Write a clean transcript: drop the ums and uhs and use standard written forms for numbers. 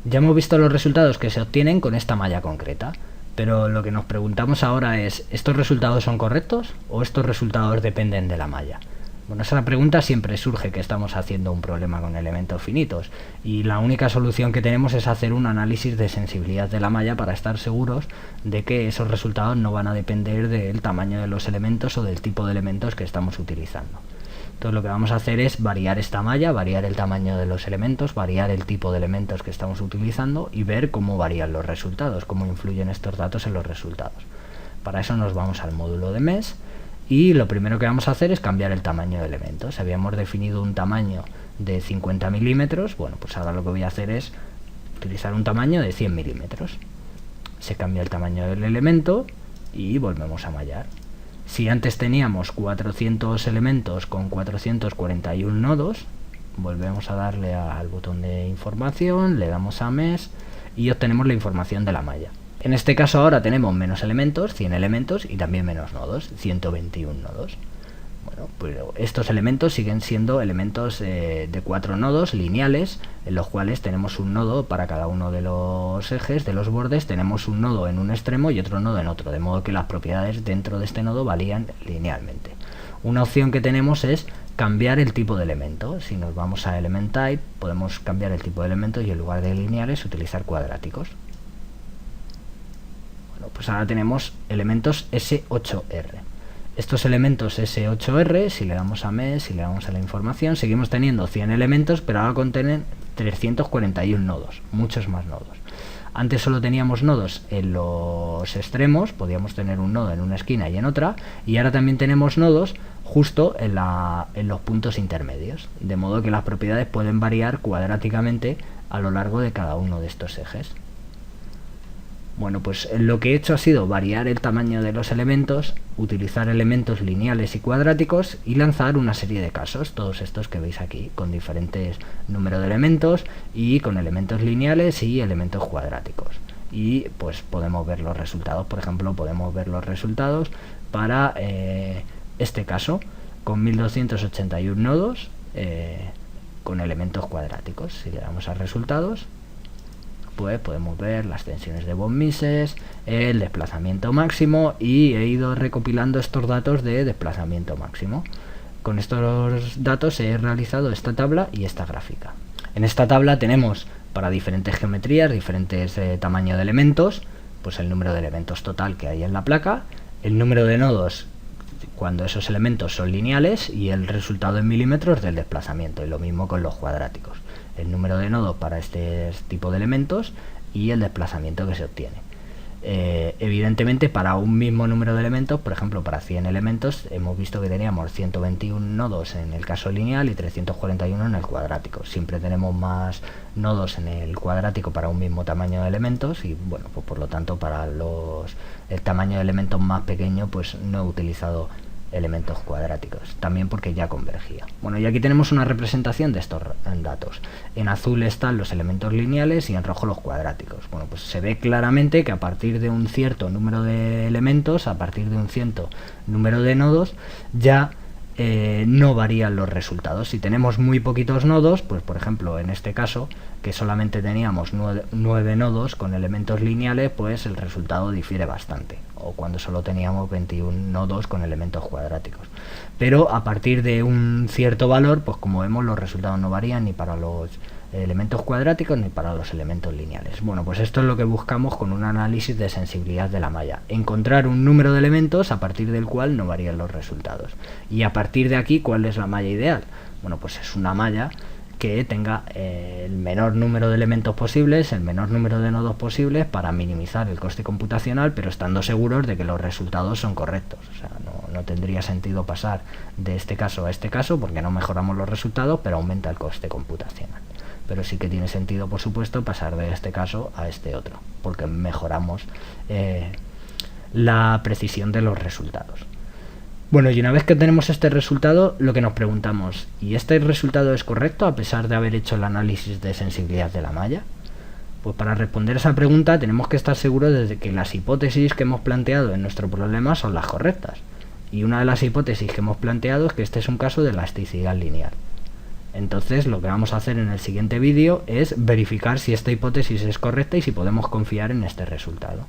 Ya hemos visto los resultados que se obtienen con esta malla concreta, pero lo que nos preguntamos ahora es, ¿estos resultados son correctos o estos resultados dependen de la malla? Bueno, esa pregunta siempre surge que estamos haciendo un problema con elementos finitos y la única solución que tenemos es hacer un análisis de sensibilidad de la malla para estar seguros de que esos resultados no van a depender del tamaño de los elementos o del tipo de elementos que estamos utilizando. Entonces lo que vamos a hacer es variar esta malla, variar el tamaño de los elementos, variar el tipo de elementos que estamos utilizando y ver cómo varían los resultados, cómo influyen estos datos en los resultados. Para eso nos vamos al módulo de mesh y lo primero que vamos a hacer es cambiar el tamaño de elementos. Habíamos definido un tamaño de 50 milímetros, bueno, pues ahora lo que voy a hacer es utilizar un tamaño de 100 milímetros. Se cambia el tamaño del elemento y volvemos a mallar. Si antes teníamos 400 elementos con 441 nodos, volvemos a darle al botón de información, le damos a mesh y obtenemos la información de la malla. En este caso ahora tenemos menos elementos, 100 elementos y también menos nodos, 121 nodos. Bueno, pues estos elementos siguen siendo elementos de 4 nodos lineales, en los cuales tenemos un nodo para cada uno de los ejes, de los bordes, tenemos un nodo en un extremo y otro nodo en otro, de modo que las propiedades dentro de este nodo varían linealmente. Una opción que tenemos es cambiar el tipo de elemento. Si nos vamos a Element Type, podemos cambiar el tipo de elemento y en lugar de lineales utilizar cuadráticos. Bueno, pues ahora tenemos elementos S8R. Estos elementos S8R, si le damos a mesh, si le damos a la información, seguimos teniendo 100 elementos, pero ahora contienen 341 nodos, muchos más nodos. Antes solo teníamos nodos en los extremos, podíamos tener un nodo en una esquina y en otra, y ahora también tenemos nodos justo en los puntos intermedios, de modo que las propiedades pueden variar cuadráticamente a lo largo de cada uno de estos ejes. Bueno, pues lo que he hecho ha sido variar el tamaño de los elementos, utilizar elementos lineales y cuadráticos y lanzar una serie de casos, todos estos que veis aquí, con diferentes números de elementos y con elementos lineales y elementos cuadráticos. Y pues podemos ver los resultados, por ejemplo, podemos ver los resultados para este caso, con 1281 nodos con elementos cuadráticos. Si le damos a resultados, pues podemos ver las tensiones de von Mises, el desplazamiento máximo y he ido recopilando estos datos de desplazamiento máximo. Con estos datos he realizado esta tabla y esta gráfica. En esta tabla tenemos para diferentes geometrías, diferentes tamaños de elementos, pues el número de elementos total que hay en la placa, el número de nodos cuando esos elementos son lineales y el resultado en milímetros del desplazamiento, y lo mismo con los cuadráticos. El número de nodos para este tipo de elementos y el desplazamiento que se obtiene. Evidentemente para un mismo número de elementos, por ejemplo para 100 elementos, hemos visto que teníamos 121 nodos en el caso lineal y 341 en el cuadrático. Siempre tenemos más nodos en el cuadrático para un mismo tamaño de elementos y bueno, pues por lo tanto para el tamaño de elementos más pequeño pues no he utilizado elementos cuadráticos, también porque ya convergía. Bueno, y aquí tenemos una representación de estos datos. En azul están los elementos lineales y en rojo los cuadráticos. Bueno, pues se ve claramente que a partir de un cierto número de elementos, a partir de un cierto número de nodos, ya no varían los resultados. Si tenemos muy poquitos nodos, pues por ejemplo en este caso, que solamente teníamos 9 nodos con elementos lineales, pues el resultado difiere bastante, o cuando solo teníamos 21 nodos con elementos cuadráticos. Pero a partir de un cierto valor, pues como vemos los resultados no varían ni para los elementos cuadráticos ni para los elementos lineales. Bueno, pues esto es lo que buscamos con un análisis de sensibilidad de la malla, encontrar un número de elementos a partir del cual no varían los resultados. Y a partir de aquí, ¿cuál es la malla ideal? Bueno, pues es una malla que tenga el menor número de elementos posibles, el menor número de nodos posibles para minimizar el coste computacional, pero estando seguros de que los resultados son correctos. O sea, no tendría sentido pasar de este caso a este caso porque no mejoramos los resultados, pero aumenta el coste computacional. Pero sí que tiene sentido, por supuesto, pasar de este caso a este otro, porque mejoramos la precisión de los resultados. Bueno, y una vez que tenemos este resultado, lo que nos preguntamos, ¿y este resultado es correcto a pesar de haber hecho el análisis de sensibilidad de la malla? Pues para responder a esa pregunta tenemos que estar seguros de que las hipótesis que hemos planteado en nuestro problema son las correctas. Y una de las hipótesis que hemos planteado es que este es un caso de elasticidad lineal. Entonces lo que vamos a hacer en el siguiente vídeo es verificar si esta hipótesis es correcta y si podemos confiar en este resultado.